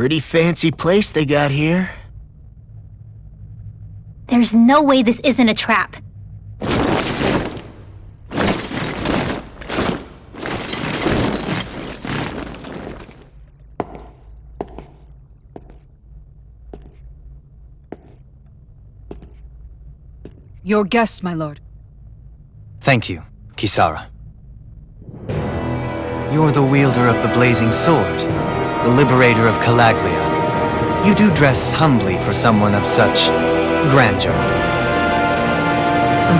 Pretty fancy place they got here. There's no way this isn't a trap. Your guest, my lord. Thank you, Kisara. You're the wielder of the blazing sword, the liberator of Calaglia. You do dress humbly for someone of such grandeur.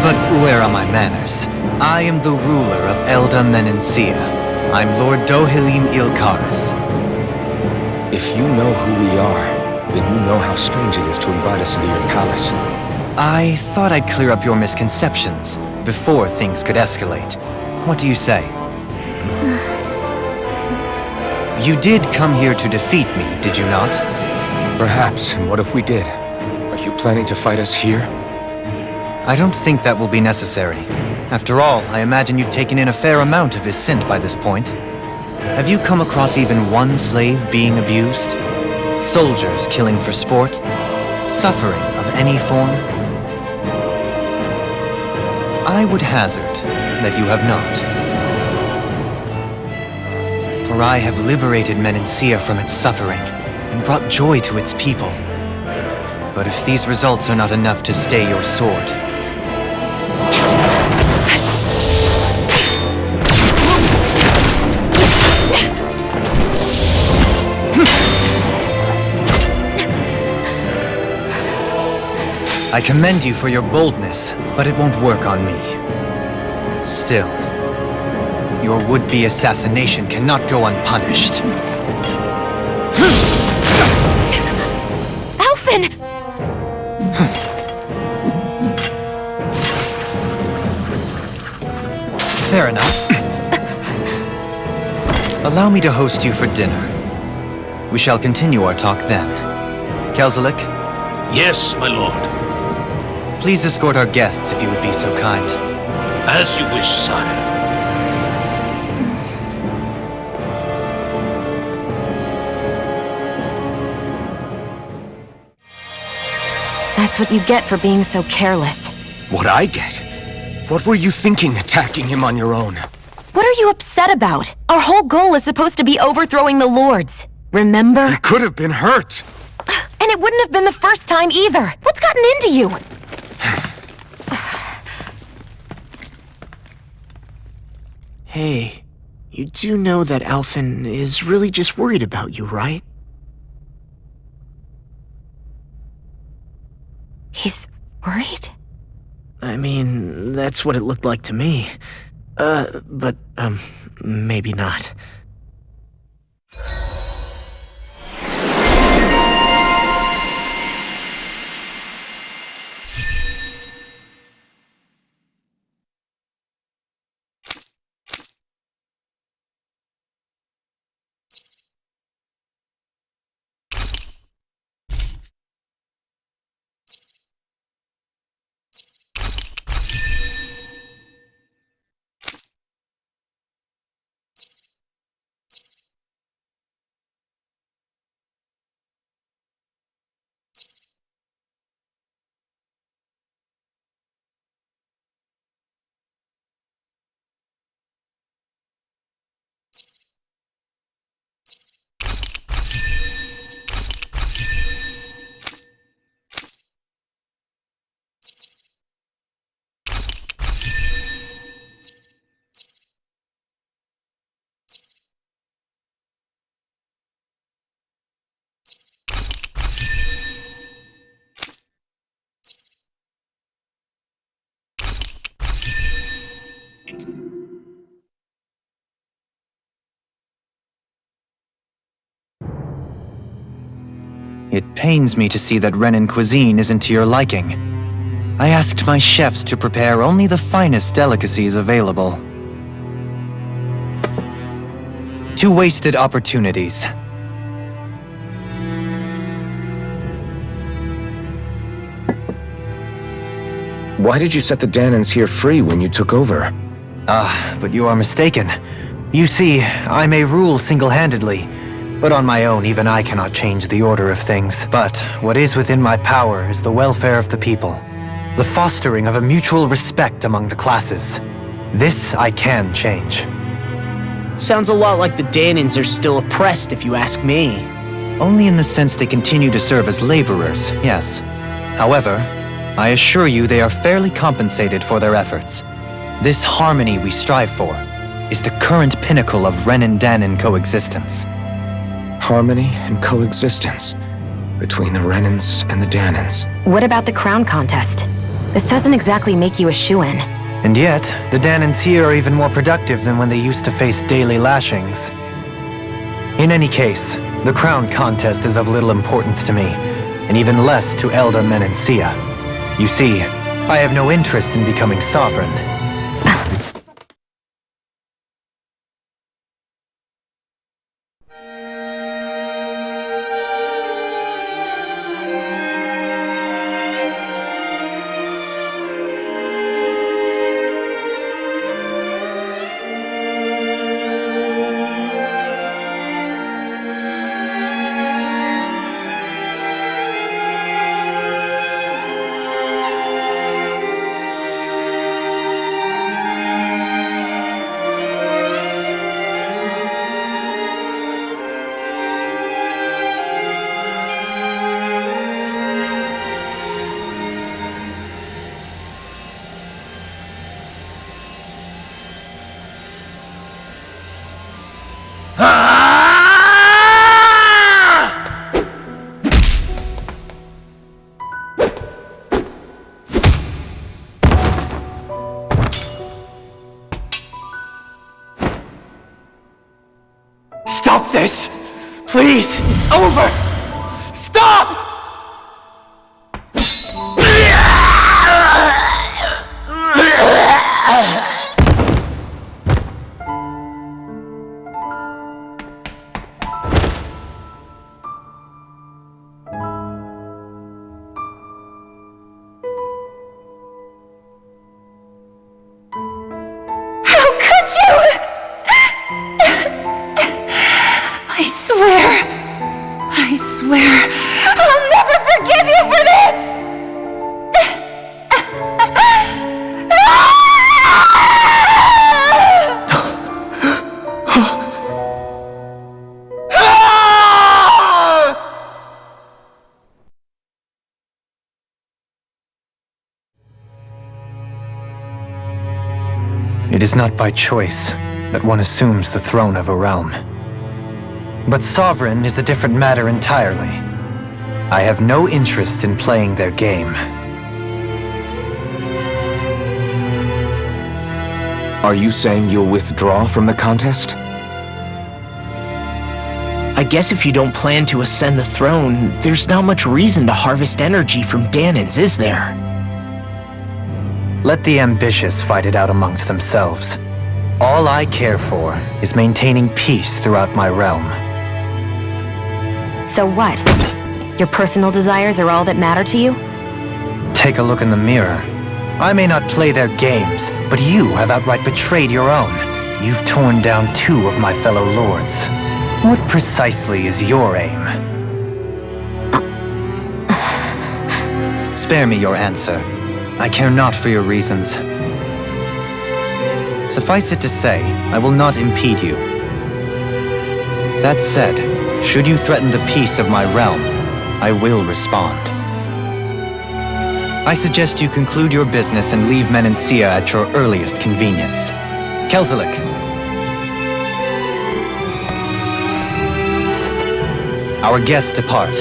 But where are my manners? I am the ruler of Elda Menancia. I'm Lord Dohilim Ilkaris. If you know who we are, then you know how strange it is to invite us into your palace. I thought I'd clear up your misconceptions before things could escalate. What do you say? You did come here to defeat me, did you not? Perhaps, and what if we did? Are you planning to fight us here? I don't think that will be necessary. After all, I imagine you've taken in a fair amount of his scent by this point. Have you come across even one slave being abused? Soldiers killing for sport? Suffering of any form? I would hazard that you have not. For I have liberated Menancia from its suffering and brought joy to its people. But if these results are not enough to stay your sword... I commend you for your boldness, but it won't work on me. Still, your would-be assassination cannot go unpunished. Alphen! Fair enough. Allow me to host you for dinner. We shall continue our talk then. Kelzelik? Yes, my lord. Please escort our guests if you would be so kind. As you wish, sire. That's what you get for being so careless. What I get? What were you thinking attacking him on your own? What are you upset about? Our whole goal is supposed to be overthrowing the lords. Remember? You could have been hurt! And it wouldn't have been the first time either. What's gotten into you? Hey, you do know that Alphen is really just worried about you, right? He's worried? I mean, that's what it looked like to me. But maybe not. It pains me to see that Renan cuisine isn't to your liking. I asked my chefs to prepare only the finest delicacies available. 2 wasted opportunities. Why did you set the Dahnans here free when you took over? But you are mistaken. You see, I may rule single-handedly, But on my own, even I cannot change the order of things. But what is within my power is the welfare of the people. The fostering of a mutual respect among the classes. This I can change. Sounds a lot like the Dahnans are still oppressed, if you ask me. Only in the sense they continue to serve as laborers, yes. However, I assure you they are fairly compensated for their efforts. This harmony we strive for is the current pinnacle of Renan-Dahnan coexistence. Harmony and coexistence between the Renans and the Dahnans. What about the crown contest? This doesn't exactly make you a shoo-in. And yet, the Dahnans here are even more productive than when they used to face daily lashings. In any case, the crown contest is of little importance to me, and even less to Elda Menancia. You see, I have no interest in becoming sovereign. Stop this! Please! It's over! Stop! How could you? I swear, I'll never forgive you for this! It is not by choice that one assumes the throne of a realm. But sovereign is a different matter entirely. I have no interest in playing their game. Are you saying you'll withdraw from the contest? I guess if you don't plan to ascend the throne, there's not much reason to harvest energy from Dahnans, is there? Let the ambitious fight it out amongst themselves. All I care for is maintaining peace throughout my realm. So what? Your personal desires are all that matter to you? Take a look in the mirror. I may not play their games, but you have outright betrayed your own. You've torn down 2 of my fellow lords. What precisely is your aim? Spare me your answer. I care not for your reasons. Suffice it to say, I will not impede you. That said, should you threaten the peace of my realm, I will respond. I suggest you conclude your business and leave Menancia at your earliest convenience. Kelzelik. Our guests depart.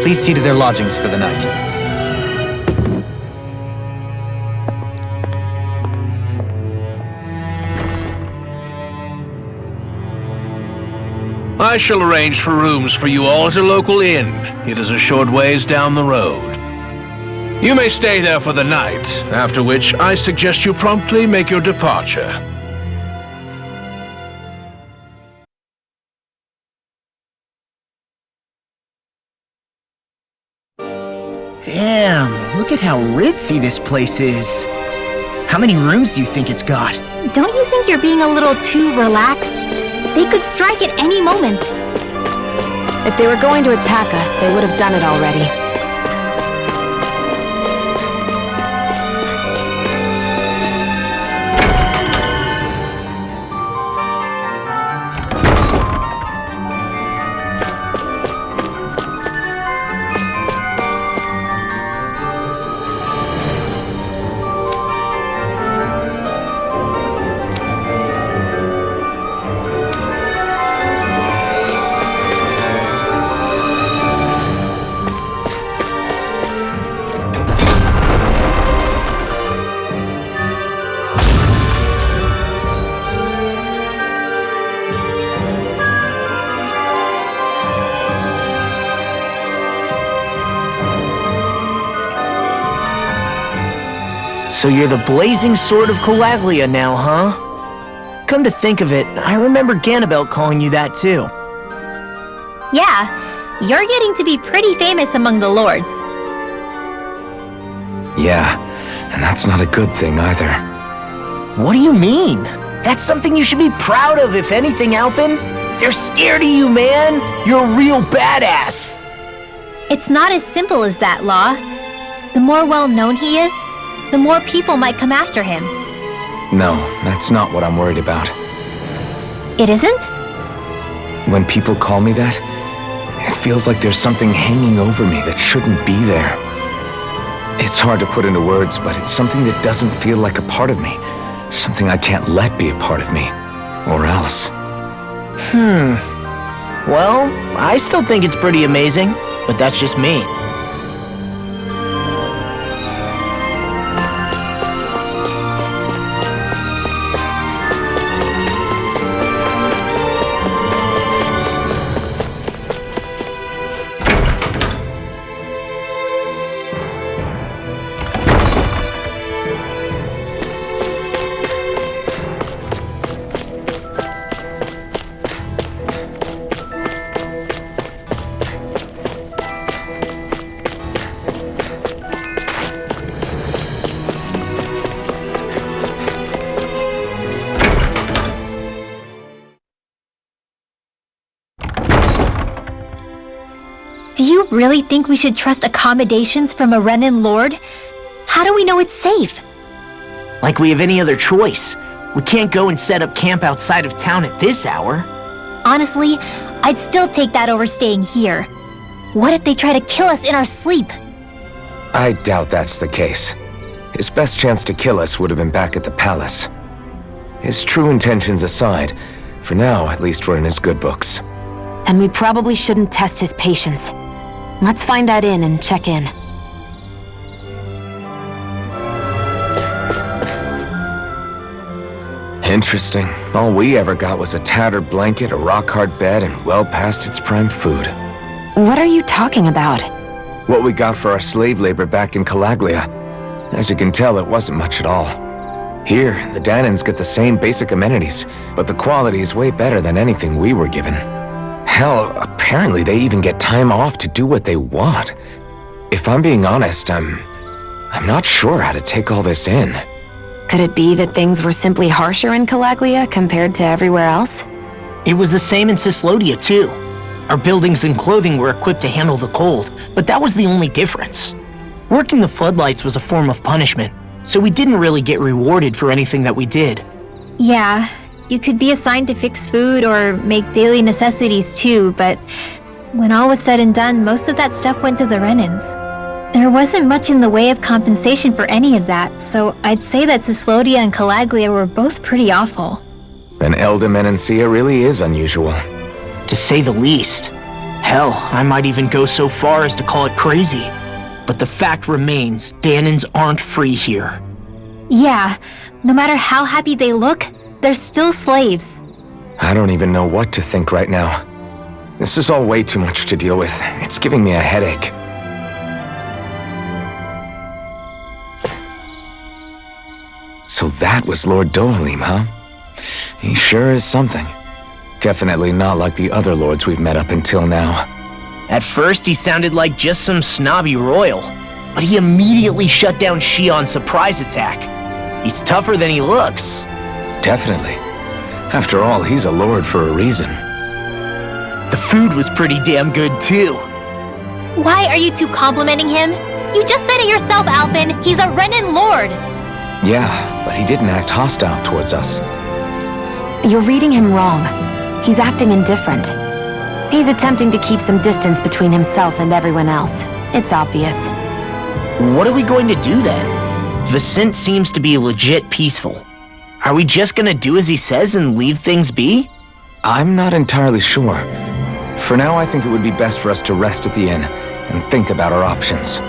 Please see to their lodgings for the night. I shall arrange for rooms for you all at a local inn. It is a short ways down the road. You may stay there for the night, after which I suggest you promptly make your departure. Damn, look at how ritzy this place is. How many rooms do you think it's got? Don't you think you're being a little too relaxed? They could strike at any moment. If they were going to attack us, they would have done it already. So you're the blazing sword of Calaglia now, huh? Come to think of it, I remember Ganabelt calling you that too. Yeah, you're getting to be pretty famous among the lords. Yeah, and that's not a good thing either. What do you mean? That's something you should be proud of, if anything, Alphen. They're scared of you, man. You're a real badass. It's not as simple as that, Law. The more well-known he is, the more people might come after him. No, that's not what I'm worried about. It isn't? When people call me that, it feels like there's something hanging over me that shouldn't be there. It's hard to put into words, but it's something that doesn't feel like a part of me. Something I can't let be a part of me. Or else. Well, I still think it's pretty amazing, but that's just me. Do you really think we should trust accommodations from a Renan lord? How do we know it's safe? Like we have any other choice. We can't go and set up camp outside of town at this hour. Honestly, I'd still take that over staying here. What if they try to kill us in our sleep? I doubt that's the case. His best chance to kill us would have been back at the palace. His true intentions aside, for now at least we're in his good books. Then we probably shouldn't test his patience. Let's find that inn and check in. Interesting. All we ever got was a tattered blanket, a rock-hard bed, and well past its prime food. What are you talking about? What we got for our slave labor back in Calaglia. As you can tell, it wasn't much at all. Here, the Dahnans get the same basic amenities, but the quality is way better than anything we were given. Hell, apparently they even get time off to do what they want. If I'm being honest, I'm not sure how to take all this in. Could it be that things were simply harsher in Calaglia compared to everywhere else? It was the same in Cislodia, too. Our buildings and clothing were equipped to handle the cold, but that was the only difference. Working the floodlights was a form of punishment, so we didn't really get rewarded for anything that we did. Yeah, you could be assigned to fix food or make daily necessities too, but when all was said and done, most of that stuff went to the Renans. There wasn't much in the way of compensation for any of that, so I'd say that Cislodia and Calaglia were both pretty awful. An Elder Menancia really is unusual. To say the least. Hell, I might even go so far as to call it crazy. But the fact remains, Dahnans aren't free here. Yeah, no matter how happy they look, they're still slaves. I don't even know what to think right now. This is all way too much to deal with. It's giving me a headache. So that was Lord Dohalim, huh? He sure is something. Definitely not like the other lords we've met up until now. At first, he sounded like just some snobby royal, but he immediately shut down Shion's surprise attack. He's tougher than he looks. Definitely. After all, he's a lord for a reason. The food was pretty damn good, too. Why are you two complimenting him? You just said it yourself, Alpin. He's a Renan lord. Yeah, but he didn't act hostile towards us. You're reading him wrong. He's acting indifferent. He's attempting to keep some distance between himself and everyone else. It's obvious. What are we going to do then? Vicent seems to be legit peaceful. Are we just gonna do as he says and leave things be? I'm not entirely sure. For now, I think it would be best for us to rest at the inn and think about our options.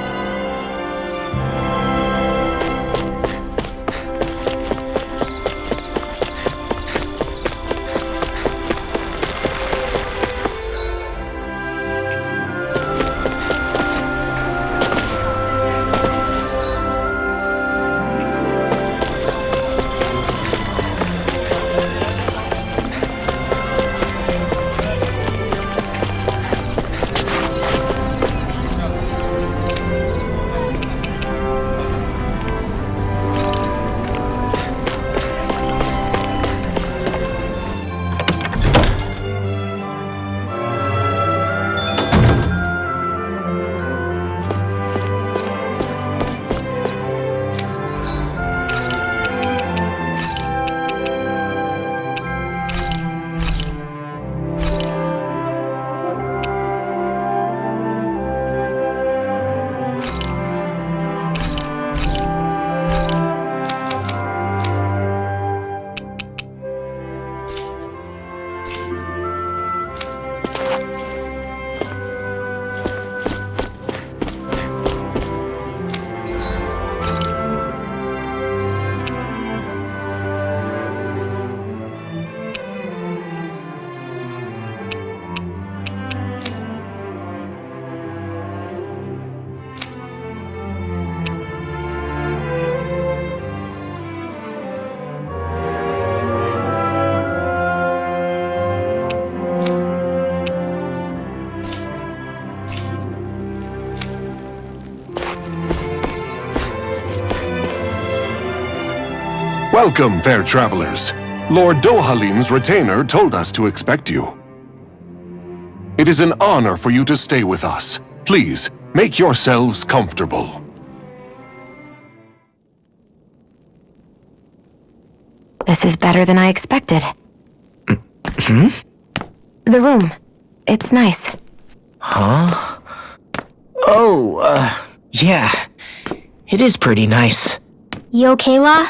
Welcome, fair travelers. Lord Dohalim's retainer told us to expect you. It is an honor for you to stay with us. Please, make yourselves comfortable. This is better than I expected. The room. It's nice. Huh? Oh, yeah. It is pretty nice. You okay, La?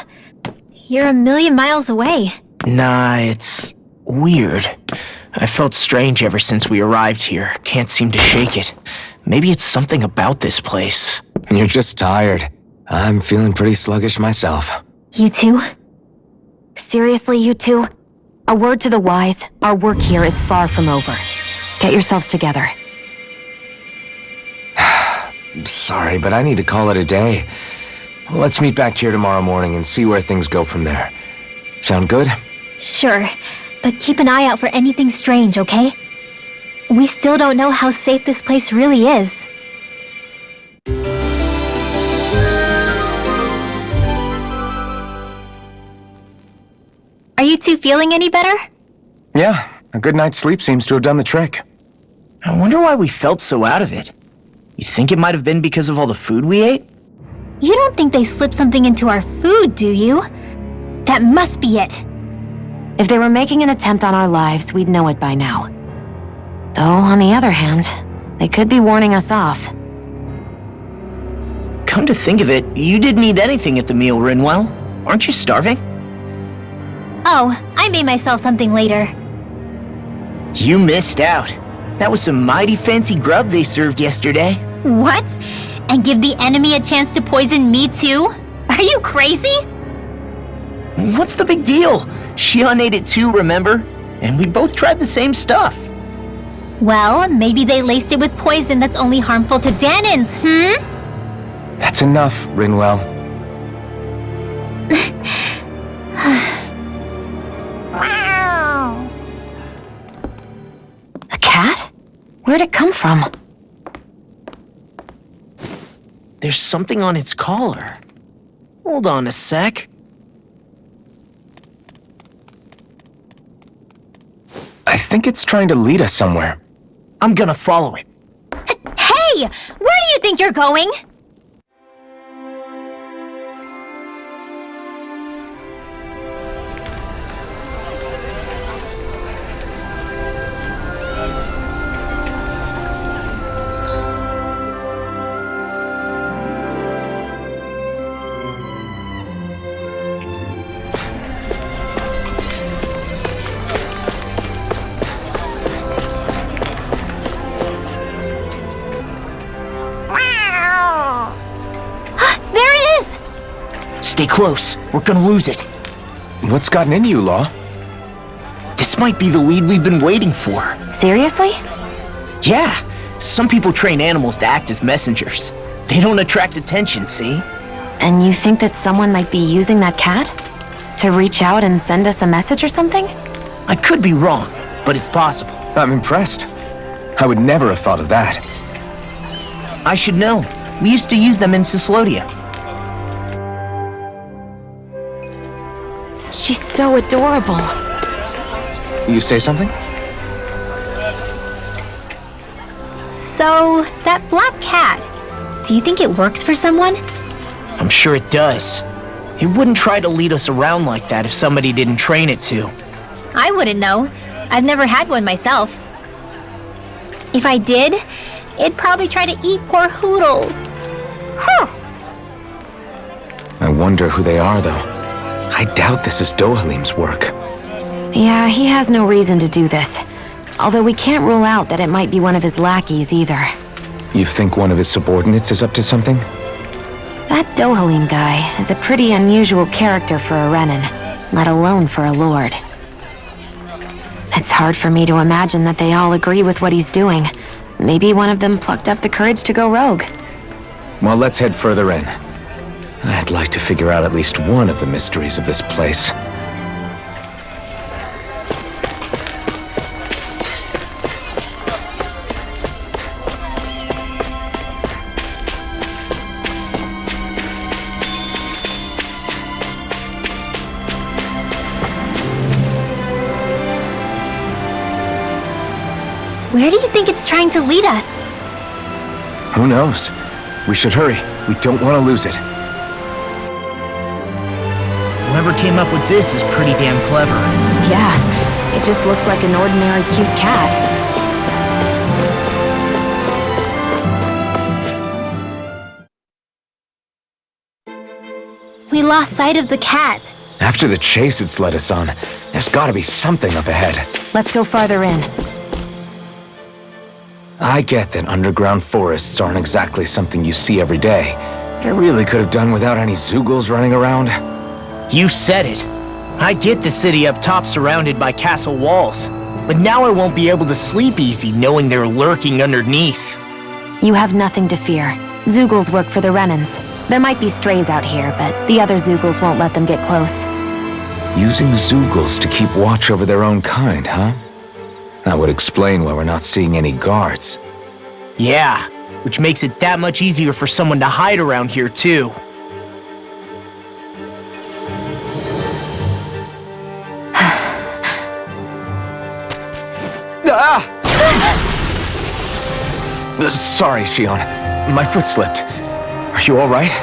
You're a million miles away. Nah, it's weird. I felt strange ever since we arrived here. Can't seem to shake it. Maybe it's something about this place. You're just tired. I'm feeling pretty sluggish myself. You too? Seriously, you two? A word to the wise, our work here is far from over. Get yourselves together. Sorry, but I need to call it a day. Let's meet back here tomorrow morning and see where things go from there. Sound good? Sure, but keep an eye out for anything strange, okay? We still don't know how safe this place really is. Are you two feeling any better? Yeah, a good night's sleep seems to have done the trick. I wonder why we felt so out of it. You think it might have been because of all the food we ate? You don't think they slipped something into our food, do you? That must be it. If they were making an attempt on our lives, we'd know it by now. Though, on the other hand, they could be warning us off. Come to think of it, you didn't eat anything at the meal, Rinwell. Aren't you starving? Oh, I made myself something later. You missed out. That was some mighty fancy grub they served yesterday. What? And give the enemy a chance to poison me too? Are you crazy? What's the big deal? Shion ate it too, remember? And we both tried the same stuff. Well, maybe they laced it with poison that's only harmful to Dahnans, That's enough, Rinwell. A cat? Where'd it come from? There's something on its collar. Hold on a sec. I think it's trying to lead us somewhere. I'm gonna follow it. Hey! Where do you think you're going? Stay close. We're gonna lose it. What's gotten into you, Law? This might be the lead we've been waiting for. Seriously? Yeah. Some people train animals to act as messengers. They don't attract attention, see? And you think that someone might be using that cat? To reach out and send us a message or something? I could be wrong, but it's possible. I'm impressed. I would never have thought of that. I should know. We used to use them in Cyslodia. She's so adorable. You say something? So, that black cat, do you think it works for someone? I'm sure it does. It wouldn't try to lead us around like that if somebody didn't train it to. I wouldn't know. I've never had one myself. If I did, it'd probably try to eat poor Hoodle. Huh. I wonder who they are, though. I doubt this is Dohalim's work. Yeah, he has no reason to do this. Although we can't rule out that it might be one of his lackeys either. You think one of his subordinates is up to something? That Dohalim guy is a pretty unusual character for a Renan, let alone for a lord. It's hard for me to imagine that they all agree with what he's doing. Maybe one of them plucked up the courage to go rogue. Well, let's head further in. I'd like to figure out at least one of the mysteries of this place. Where do you think it's trying to lead us? Who knows? We should hurry. We don't want to lose it. Whoever came up with this is pretty damn clever. Yeah, it just looks like an ordinary cute cat. We lost sight of the cat. After the chase it's led us on, there's gotta be something up ahead. Let's go farther in. I get that underground forests aren't exactly something you see every day. I really could have done without any Zoogles running around. You said it. I get the city up top surrounded by castle walls, but now I won't be able to sleep easy knowing they're lurking underneath. You have nothing to fear. Zoogles work for the Renans. There might be strays out here, but the other Zoogles won't let them get close. Using the Zoogles to keep watch over their own kind, huh? That would explain why we're not seeing any guards. Yeah, which makes it that much easier for someone to hide around here too. Sorry, Shion. My foot slipped. Are you alright?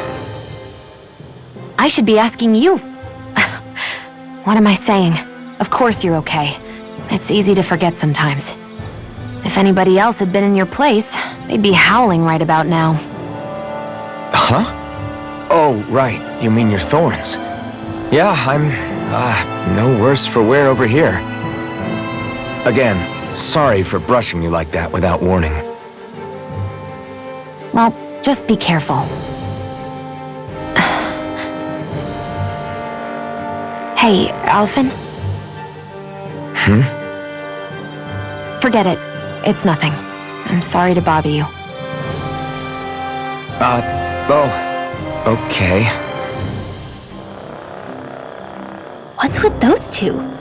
I should be asking you. What am I saying? Of course you're okay. It's easy to forget sometimes. If anybody else had been in your place, they'd be howling right about now. Huh? Oh, right. You mean your thorns. Yeah, I'm, no worse for wear over here. Again, sorry for brushing you like that without warning. Well, just be careful. Hey, Alphen? Forget it. It's nothing. I'm sorry to bother you. Oh, okay. What's with those two?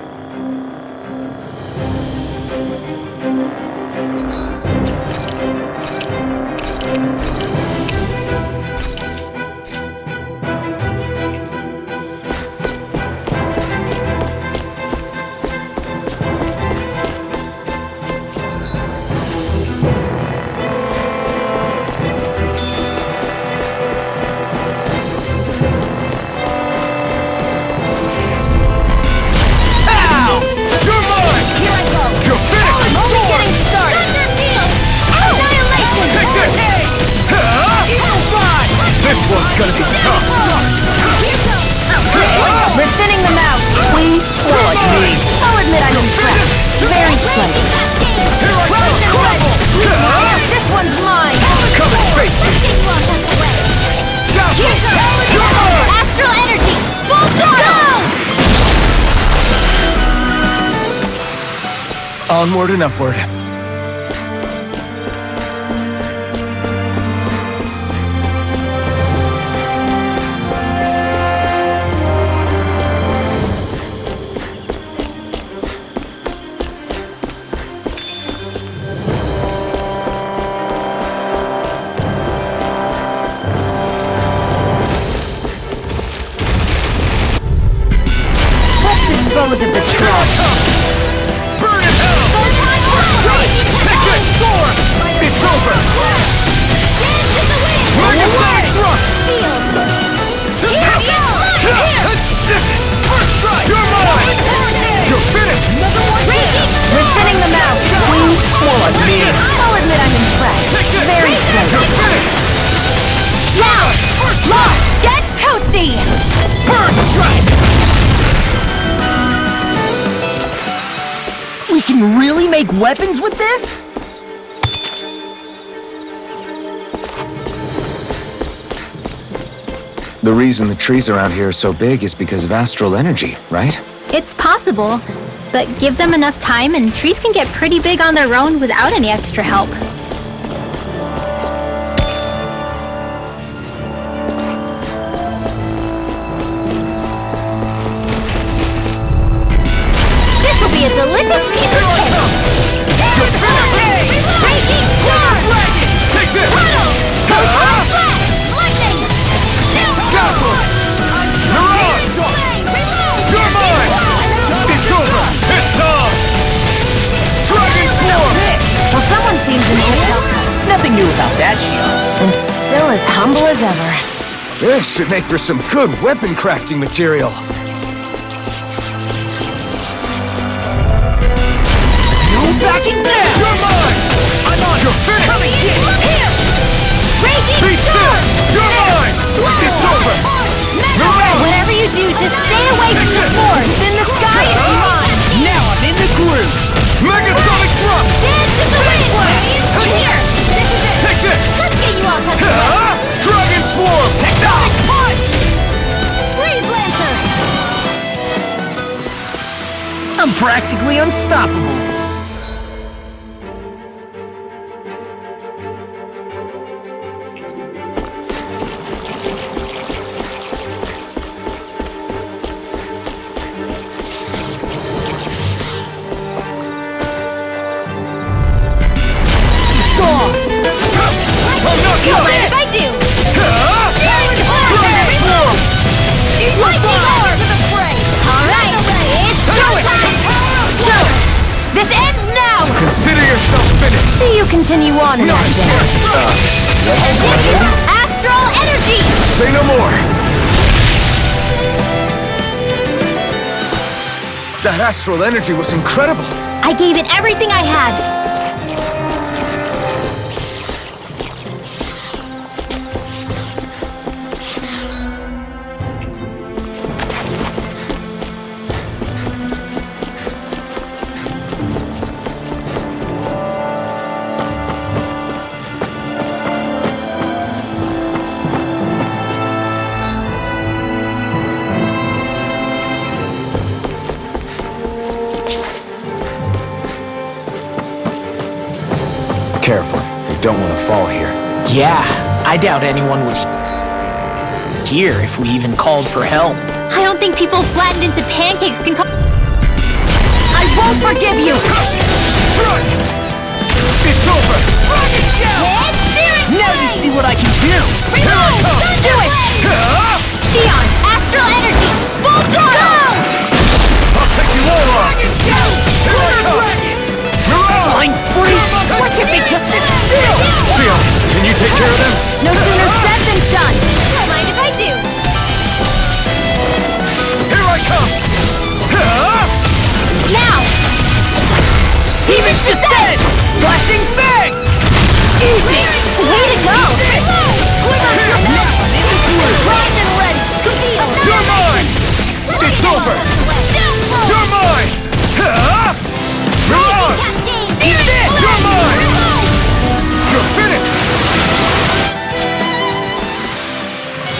Onward and upward. Dispose of the trash. Burn in hell! Take it! Score! It's over! Magnified thrust! First strike! You're mine! You're finished! We're thinning them out. More like me. I'll admit I'm impressed. Very close. You're finished! Now! Lost! Get toasty! First strike! We can really make weapons with this? The reason the trees around here are so big is because of astral energy, right? It's possible, but give them enough time and trees can get pretty big on their own without any extra help. This will be a delicious piece of cake! Take this! Lightning! Dazzle! Mirage! You're mine! It's over! It's time! Dragon Swarm! Well, someone seems to know. Nothing new about that shield. And still as humble as ever. This should make for some good weapon crafting material. No backing down! You're mine! I'm on! You're finished! Coming in! Here! Raging Be still! You're mine! It's over! Mirage! Whatever you do, just stay away from the force. In the sky is mine! Now I'm in the groove! Megasonic Thrust! Dance in the wind! Here! This is it! Take this! Let's get you all touched up! Dragon Swarm! Tectonic punch! Freeze Lancer! I'm practically unstoppable. You mind if I do? Dragon Swarm! Lightning Lord to the fray! Alright, it's showtime! So, this ends now! Consider yourself finished! See you continue on in that Astral Energy! Say no more! That astral energy was incredible! I gave it everything I had. Careful, you don't want to fall here. Yeah, I doubt anyone would hear if we even called for help. I don't think people flattened into pancakes can come. I won't forgive you! It's over! Now you see what I can do! Reload! Do it! Sion, Astral Energy! Full throttle! I'll take you all on! Flying free! Why can't they just sit still? Sion, can you take care of them? No sooner said than done! Don't mind if I do. Here I come! Now! Demon Descent! Flashing Fang! Easy! Way to go! Primed and ready! You're mine! It's over! You're mine! Mirage! You're mine! You're finished!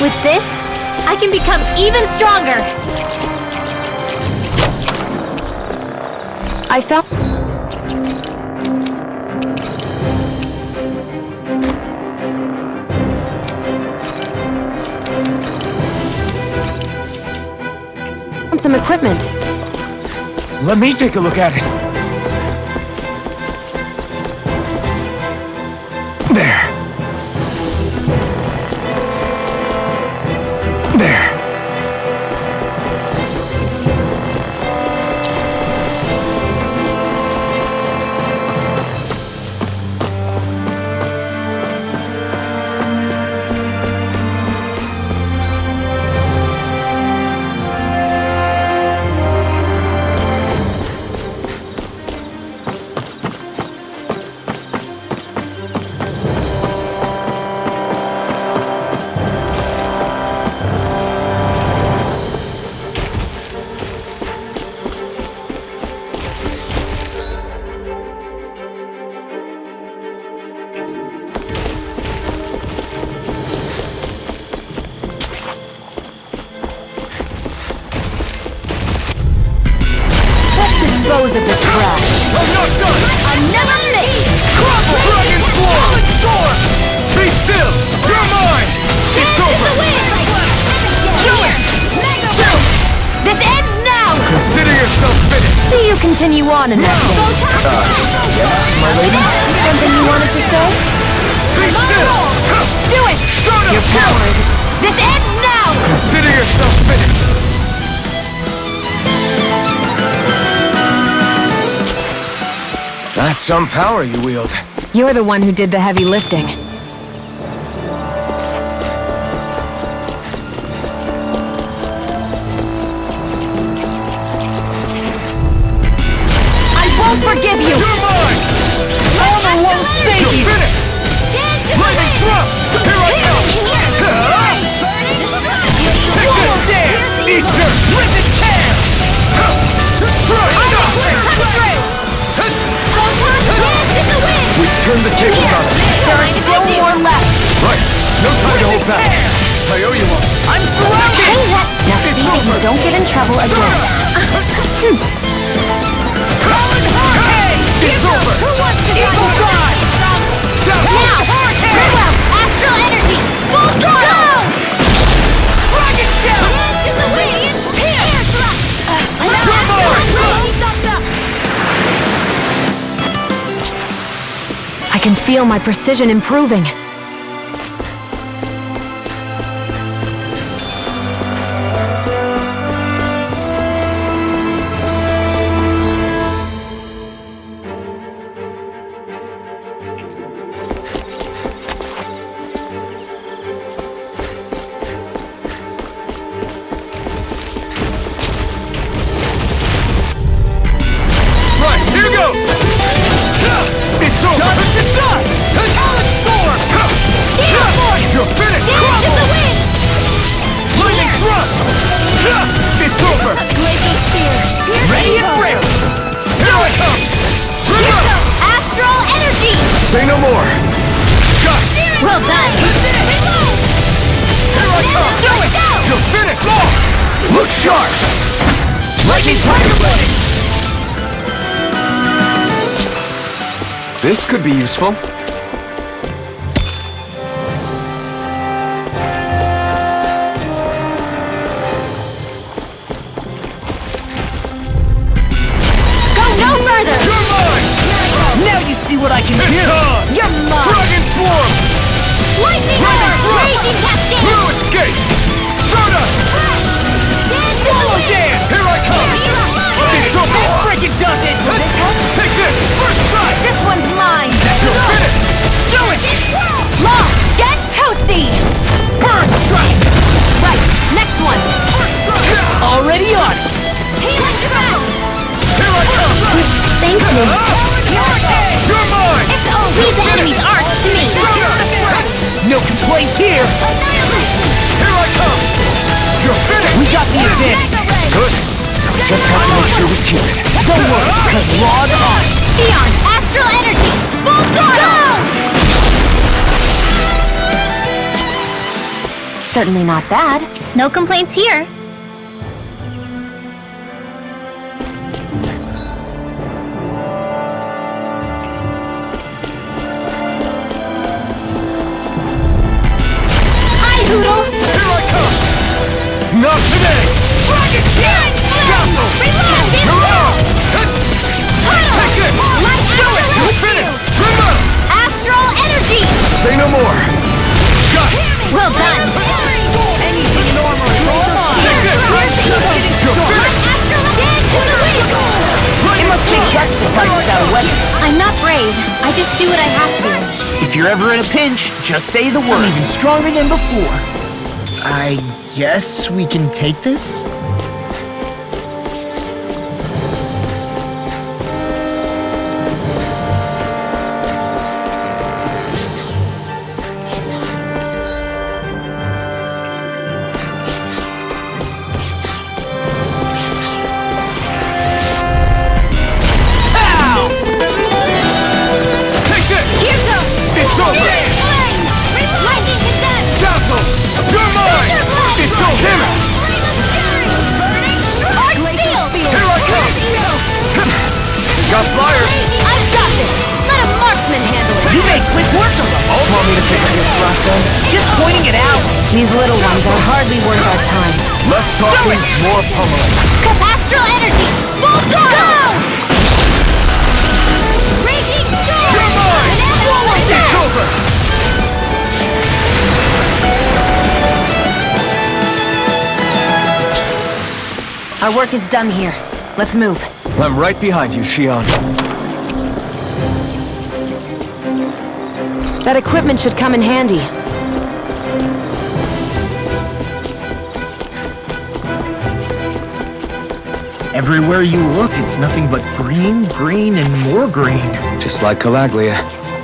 With this, I can become even stronger. I felt... found some equipment. Let me take a look at it. There. There. Dispose of the trash. I'm not done! Another mate! Crumble! Dragon Swarm! Storm! Be still! You're mine! It's over! This ends now! Consider yourself finished! See you continue on in that way. Yes, my lady? Something you wanted to say? Be still! Do it! You're powered! This ends now! Consider yourself finished! That's some power you wield. You're the one who did the heavy lifting. I won't forgive you! You're mine! Armor won't save You're you! finished! Lightning thrust! Here I come! Take this! Eat dirt! Rip and tear! Strike! We turned the tables on them. There are still more left! Right. No time to hold back. I owe you one. I'm surrounded! Now see that you don't get in trouble again. It's over! Who wants to Equal time! Now! Farewell! Astral energy! Full throttle! Dragon shell! To the wind! Air thrust! I can feel my precision improving. Right, here goes! It's over! Time to die! Talent storm! You're finished! To the wind! Lightning thrust! It's over! Blazing spear! Ready and ready! Here I come! Astral energy! Say no more. Got it! Well done! Here I come! Do it! You're finished! Look sharp. Lightning Tiger Blade! This could be useful. Go no further! You're mine! Now you see what I can It's do! on! You're mine! Dragon Swarm! Lightning Lightning orb! thrust! Raging cascade! Blue escape! Stardust! Swallow dance! Here I come! It's over! Freaking does it! Take this! First strike! This one's mine! You're finished! Do it! Long! Get toasty! Burn strike! Right! Next one! Already on it! Here I come! Thank you! You're mine! It's all these enemies are to me! No complaints here! Here I come! You're finished! We got the advantage! Good. Just have to make sure we keep it. Don't worry, because log on! Xion! Astral energy! Full throttle! Certainly not bad. No complaints here. Hi, Hoodle! Here I come! Not today! Dragon Fury! Astral energy! Say no more! Well done! Anything normal. It must be just to fight without a weapon. I'm not brave. I just do what I have to. If you're ever in a pinch, just say the word. I'm even stronger than before. I guess we can take this? Got flyers! I've got this! Let a marksman handle it! You make quick work of them. Want me to pick up your thrust then? Just pointing it out. These little ones are hardly worth our time. Less talking, more pummeling. Astral energy! Full throttle! Raging storm! You're mine! It's over! Our work is done here. Let's move. I'm right behind you, Xion. That equipment should come in handy. Everywhere you look, it's nothing but green, green, and more green. Just like Calaglia.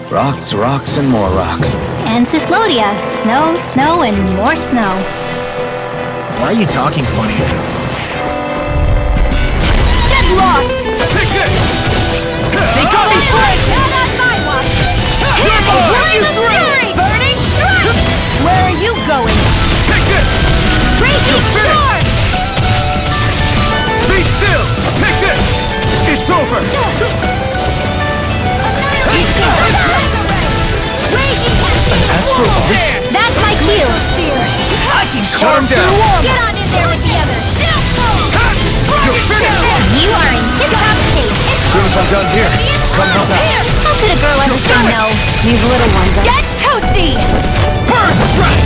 Rocks, rocks, and more rocks. And Cyslodia. Snow, snow, and more snow. Why are you talking funny? Get lost! They got me flanked! Not on my watch! Flame of fury! Burning thrust! Where are you going? Raging storm! Be still! Take this! It's over! Astral Blitz? That's my cue! I can Calm down! Get on in there with the others! You're finished! You are in tip-top shape! As soon as I'm done here, come help out. How could a girl ever say no? These little ones are... Get toasty! Burn strike!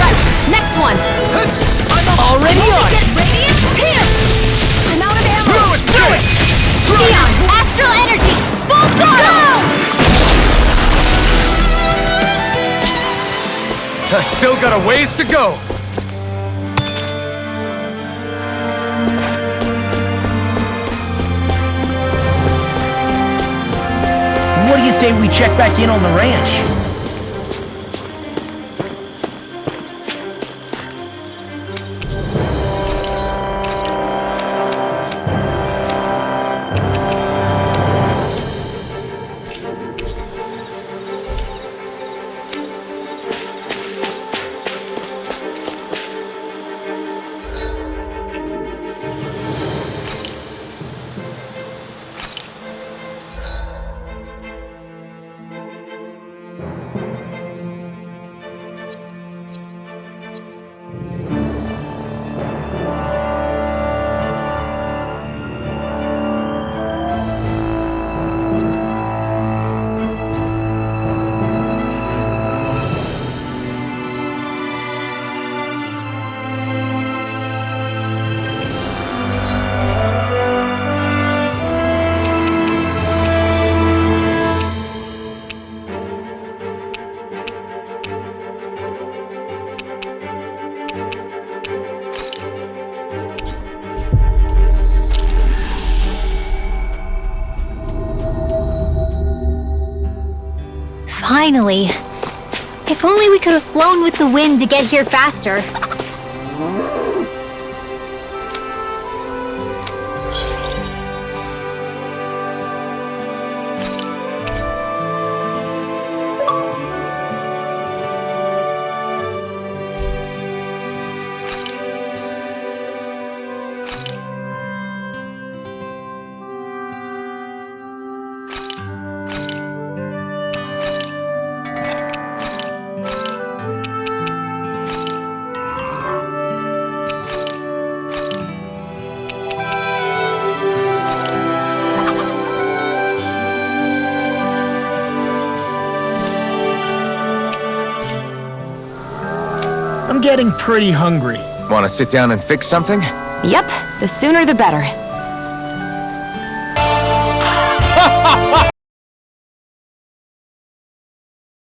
Right, next one! I'm already on it! Get radiant here! I'm out of ammo! Do it! Xion, astral energy! Full throttle! I've still got a ways to go! What do you say we check back in on the ranch? Finally. If only we could have flown with the wind to get here faster. I'm getting pretty hungry. Want to sit down and fix something? Yep, the sooner the better.